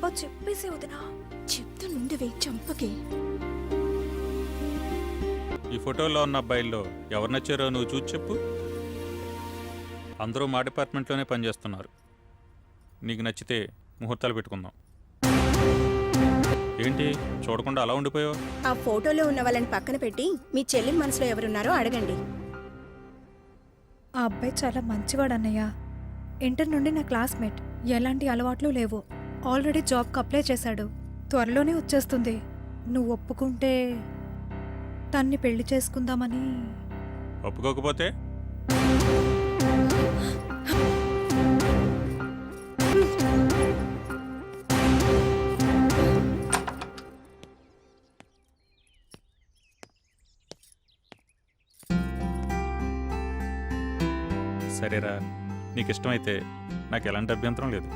అబ్బా చెప్పేసి వదినా. చెప్తూ నుండి చంపకే. ఈ ఫోటోలో ఉన్న అబ్బాయిల్లో ఎవరు నచ్చారో నువ్వు చూసి చెప్పు. అందరూ మా డిపార్ట్మెంట్లోనే పనిచేస్తున్నారు. నీకు నచ్చితే ముహూర్తాలు పెట్టుకుందాం. ఏంటి చూడకుండా అలా ఉండిపోయావు? ఆ ఫోటోలో ఉన్న వాళ్ళని పక్కన పెట్టి మీ చెల్లి మనసులో ఎవరున్నారో అడగండి. ఆ అబ్బాయి చాలా మంచివాడు అన్నయ్య. ఇంటర్ నుండి నా క్లాస్మేట్. ఎలాంటి అలవాట్లు లేవు. ఆల్రెడీ జాబ్కి అప్లై చేశాడు. త్వరలోనే వచ్చేస్తుంది. నువ్వు ఒప్పుకుంటే తన్ని పెళ్లి చేసుకుందామని. ఒప్పుకోకపోతే? సరేరా, నీకు ఇష్టమైతే నాకు ఎలాంటి అభ్యంతరం లేదు.